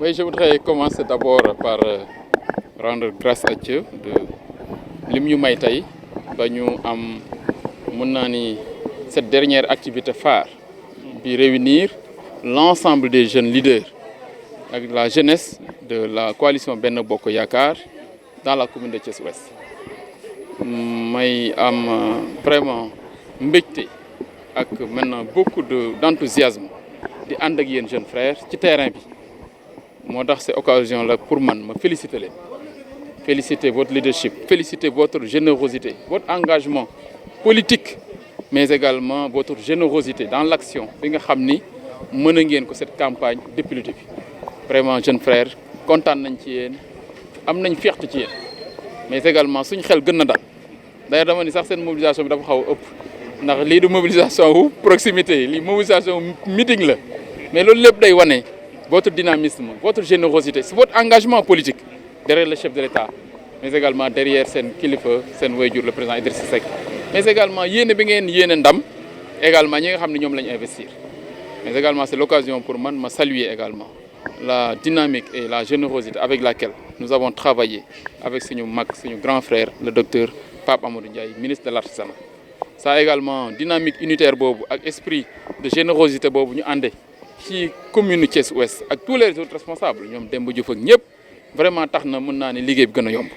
Oui, je voudrais commencer d'abord par rendre grâce à Dieu de lim ñu may tey ba ñu am mun naa ni cette dernière activité phare bi réunir l'ensemble des jeunes leaders avec la jeunesse de la coalition Benno Bokk Yaakaar dans la commune de Thiès Ouest may am vraiment mbégte ak maintenant beaucoup d'enthousiasme di ànd ak yéen jeunes frères ci terrain bi moo tax c'est occasion la pour man ma féliciter leen féliciter votre leadership féliciter votre générosité votre engagement politique mais également votre générosité dans l'action bi nga xam ni mën a ngeen ko cette campagne depuis le début vraiment jeunes frères kontaan nañ ci yéen am nañ fierté ci yéen mais également suñ xel gën na dal d'ailleurs dama ni sax seen mobilisation bi dafa xaw a ëpp ndax lii du mobilisation wu proximité lii mobilisation meeting la mais loolu lépp day wane votre dynamisme votre générosité c'est votre engagement politique derrière le chef de l'État mais également derrière seen kilifa seen waajur le président Idrissa Seck mais également yéene bi ngeen yéene ndam également ñi nga xam ne ñoom la ñu investir mais également c'est l'occasion pour man ma saluer également la dynamique et la générosité avec laquelle nous avons travaillé avec suñu mag suñu grand frère le docteur Pape Amadou Ndiaye ministre de l'artisanat ça également dynamique unitaire boobu ak esprit de générosité boobu ñu ànde ci commune Thiès Ouest ak tous les autres responsables ñoom Demba Diouf ak ñëpp vraiment tax na mën naa ne liggéey bi gën a yomb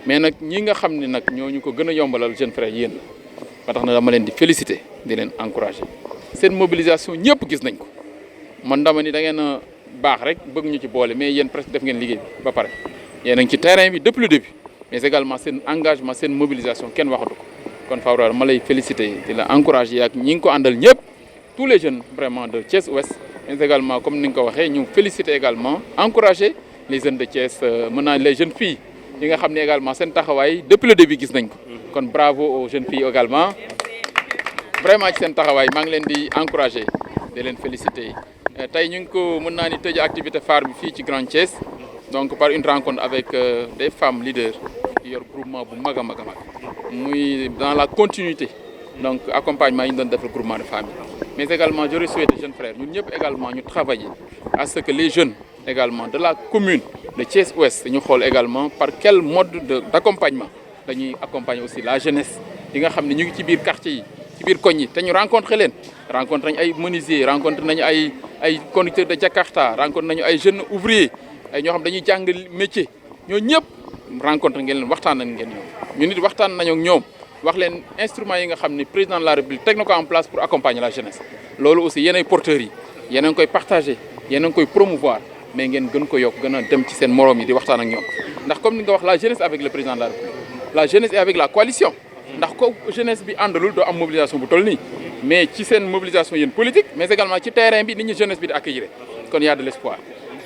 mais nag ñi nga xam ne nag ñooñu ko gën a yombalal jeune frère yéen la ba tax na dama leen di féliciter di leen encourager seen mobilisation ñëpp gis nañ ko man dama ni da ngeen a baax rek bëgg ñu ci boole mais yéen presque def ngeen liggéey bi ba pare yéen a ngi ci terrain bi depuis le début mais également seen engagement seen mobilisation kenn waxatu ko kon Fawra ma lay féliciter di la encourager ak ñi ngi ko àndal ñëpp tous les jeunes vraiment de Thiès Ouest mais également comme ni nga ko waxee ñu féliciter également encourager les jeunes de Thiès mën naa les jeunes filles yi nga xam ne également seen taxawaay depuis le début gis nañ ko kon bravo aux jeunes filles également vraiment ci seen taxawaay maa ngi leen di encourager di leen féliciter tey ñu ngi ko mën naa ni tëj activité phare bi fii ci Grand Thiès donc par une rencontre avec des femmes leaders qui yor groupement bu mag a mag a mag muy dans la continuité donc accompagnement yi ñu doon def le groupement de famille mais également j'aurais souhaité jeunes frères ñun ñëpp également ñu travailler à ce que les jeunes également de la commune de Thiès Ouest ñu xool également par quel mode d'accompagnement dañuy accompagner aussi la jeunesse yi nga xam ne ñu ngi ci biir quartier yi ci biir koñ yi te ñu rencontré leen rencontré nañu ay menuisiers rencontré nañu ay conducteurs de Jakarta rencontré nañu ay jeunes ouvriers ay ñoo xam dañuy jàng métier ñoo ñëpp rencontré ngeen leen waxtaan nañ ngeen ñoom ñu nit waxtaan nañu ak ñoom wax leen instruments yi nga xam ne président de la République teg na ko en place pour accompagner la jeunesse loolu aussi yéen ay porteurs yi yéen a ngi koy partager yéen a ngi koy promouvoir mais ngeen gën ko yokk gën a dem ci seen morom yi di waxtaan ak ñoom ndax comme ni nga wax la jeunesse avec le président de la République la jeunesse est avec la coalition ndax ko jeunesse bi àndalul doo am mobilisation bu toll nii mais ci seen mobilisation yéen politique mais également ci terrain bi nit ñi jeunesse bi di accueillir kon y a de l'espoir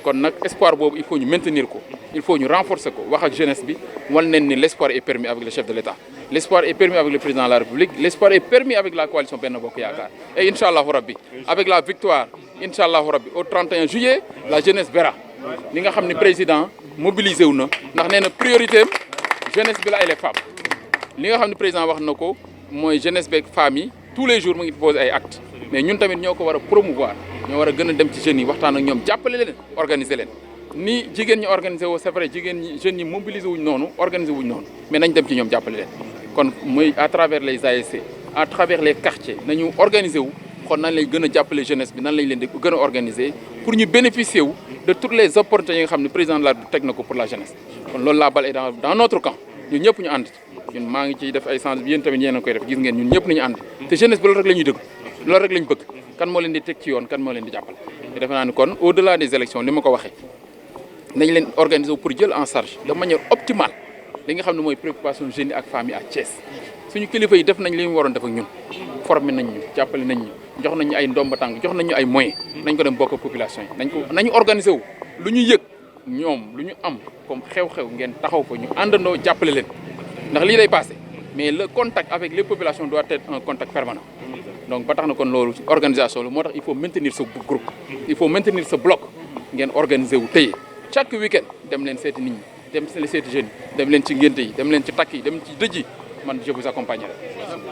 kon nag espoir boobu il faut ñu maintenir ko il faut ñu renforcer ko wax ak jeunesse bi wan leen ni l'espoir est permis avec le chef de l'État l'espoir est permis avec le président de la République l'espoir est permis avec la coalition Benno Bokk Yaakaar et inchallahu rabbi avec la victoire inchallahu rabbi au 31 juillet la jeunesse verra li nga xam ne président mobilisé wu na ndax nee na priorité am jeunesse bi la et les femmes li nga xam ne président wax na ko mooy jeunesse beeg femmes yi tous les jours mu ngi posé ay actes mais ñun tamit ñoo ko war a promouvoir ñoo war a gën a dem ci jeunes yi waxtaan ak ñoom jàppale leen organiser leen ni jigéen ñi organiser woo c'est vrai jigéen ñi jeunes ñi mobiliser wuñ noonu organiser wuñ noonu mais nañ dem ci ñoom jàppale leen kon muy à travers les ASC à travers les quartiers nañu organiser wu kon nan lay gën a jàppale jeunesse bi nan lañ leen di gën a organiser pour ñu bénéficier wu de toutes les opportunités yi nga xam ne président de la République teg na ko pour la jeunesse kon loolu la balle est dans notre camp ñun ñëpp ñu ànd ñun maa ngi ciy def ay sens bi yéen tamit yéen a koy def gis ngeen ñun ñëpp nañu ànd te jeunesse bi loolu rek la ñuy dëgg loolu rek la ñu bëgg kan moo leen di teg ci yoon kan moo leen di jàppale te defe naa ni kon au delà des élections li ma ko waxee nañ leen organiser wu pour jël en charge de manière optimale li nga xam ne mooy préoccupation jeunes yi ak famille à Thiès suñu kilifa yi def nañ li ñu waroon def ak ñun formé nañ ñu jàppale nañ ñu jox nañ ñu ay ndomba tànk jox nañ ñu ay moyens nañ ko dem bokk population yi nañu organiser wu lu ñu yëg ñoom lu ñu am comme xew-xew ngeen taxaw fa ñu àndandoo jàppale leen ndax lii day passé mais le contact avec les populations doit être un contact permanent donc ba tax na kon loolu organisation la moo tax il faut maintenir ce groupe il faut maintenir ce bloc ngeen organiser wu téye chaque week-end dem leen seeti nit ñi dem seeti jeunes yi dem leen ci ngénte yi dem leen ci takk yi dem ci dëj yi man je vous accompagnerai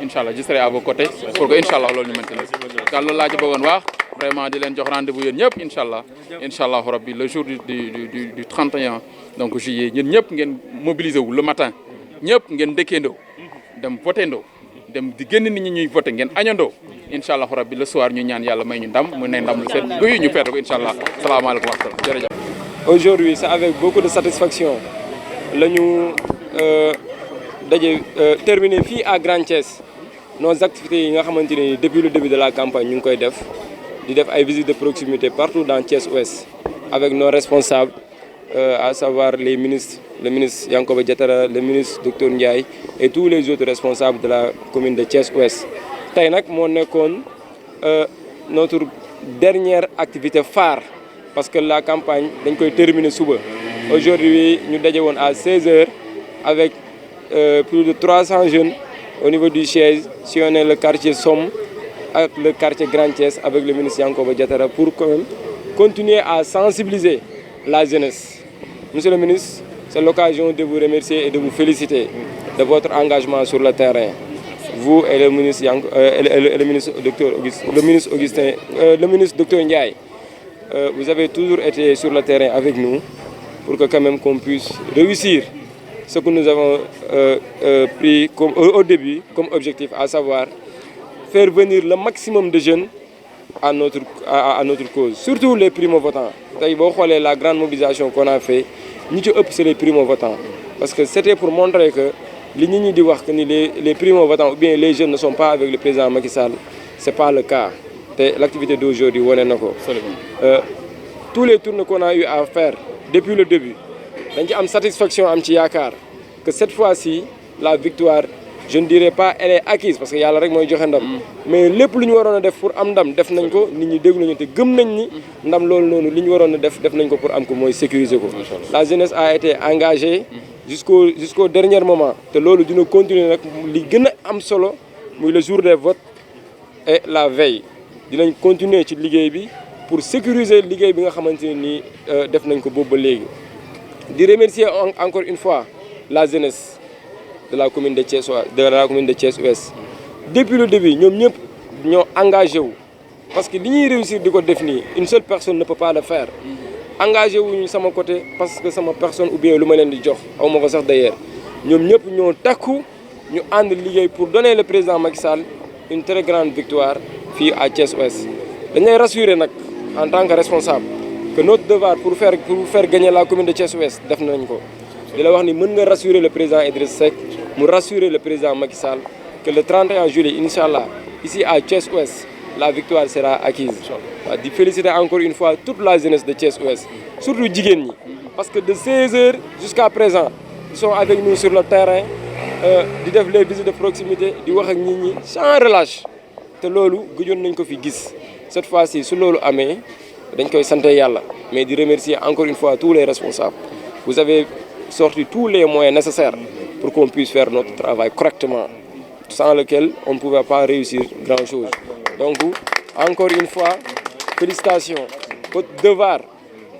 incha allah je serai à vos côtés pour que incha allah loolu ñu maintenir daal loolu laa ci bëggoon wax vraiment di leen jox rendez-vous yéen ñëpp incha allah rabbi le jour du 31 donc juillet ñun ñëpp ngeen mobiliser wu le matin ñëpp ngeen ndëkkeendoo dem voteendoo dem di génn nit ñi ñuy voté ngeen añandoo incha allah rabbi le soir ñu ñaan yàlla may ñu ndam mu ne ndam lu seen guy ñu feete ko incha allah salaamaaleykum wa rahmatulah jërëjëf. Aujourd'hui, c'est avec beaucoup de satisfaction que nous terminé ici à Grand Thiès nos activités depuis le début de la campagne. Nous avons fait des visites de proximité partout dans Thiès Ouest avec nos responsables, à savoir les ministres, le ministre Yankoba Diatara, le ministre Dr Ndiaye et tous les autres responsables de la commune de Thiès Ouest. C'est notre dernière activité phare. Parce que la campagne est terminée souvent. Aujourd'hui, nous sommes à 16h avec plus de 300 jeunes au niveau du siège. Si on est le quartier Somme, avec le quartier Grand Thiès, avec le ministre Yankoba Diatara, pour quand même continuer à sensibiliser la jeunesse. Monsieur le ministre, c'est l'occasion de vous remercier et de vous féliciter de votre engagement sur le terrain. Vous et le ministre, le ministre Dr Ndiaye. Vous avez toujours été sur le terrain avec nous pour que quand même qu'on puisse réussir ce que nous avons pris au début comme objectif, à savoir faire venir le maximum de jeunes à notre cause, surtout les primo-votants. La grande mobilisation qu'on a fait, c'est les primo-votants. Parce que c'était pour montrer que les primo-votants ou bien les jeunes ne sont pas avec le président Macky Sall. Ce n'est pas le cas. L'activité d'aujourd'hui, tous les tours qu'on a eu à faire depuis le début, nous avons satisfaction que cette fois-ci, la victoire, je ne dirais pas elle est acquise parce qu'il y a la règle de l'État. Mais les plus nous avons fait pour Amdam, nous avons pour sécuriser. La jeunesse a été engagée jusqu'au dernier moment. Et nous continuons le jour des votes et la veille. Nous continuer ci liggéey bi pour sécuriser liggéey bi nga xamanteni ni def nañ ko bobu ba légui di remercier encore une fois la jeunesse de la commune de Thiès Ouest depuis le début ñom ñep ñoo engagé wu parce que li ñuy réussir diko def ni une seule personne ne peut pas le faire engagé wu sama côté parce que sama personne ou bien luma len di jox awma ko sax d'ailleurs ñom ñep ñoo takku ñu and liggéey pour donner le président Macky Sall une très grande victoire à Thiès Ouest. Nous sommes rassurés en tant que responsable que notre devoir pour faire gagner la commune de Thiès Ouest, nous rassurer le président Idriss Seck, nous rassurer le président Macky Sall que le 31 juillet, Inch'Allah, ici à Thiès Ouest, la victoire sera acquise. Je félicite encore une fois toute la jeunesse de Thiès Ouest, surtout les Djigeni, parce que de 16h jusqu'à présent, ils sont avec nous sur le terrain, ils font les visites de proximité, ils parlent avec nous sans relâche. Cette fois-ci, si lolu amé, dañ koy santé Yalla, mais de remercier encore une fois tous les responsables. Vous avez sorti tous les moyens nécessaires pour qu'on puisse faire notre travail correctement, sans lequel on ne pouvait pas réussir grand-chose. Donc, encore une fois, félicitations. Votre devoir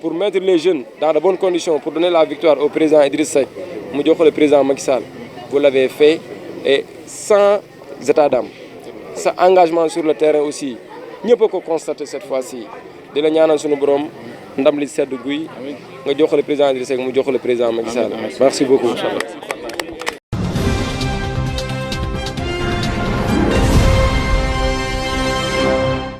pour mettre les jeunes dans de bonnes conditions pour donner la victoire au président Idriss Seck, le président Macky Sall, vous l'avez fait et sans état d'âme. Sa engagement sur le terrain aussi ñëpp ko constater cette fois-ci di la ñaanal suñu borom ndam li sedd guy nga jox le président Idrissa Seck mu jox le président Macky Sall merci beaucoup.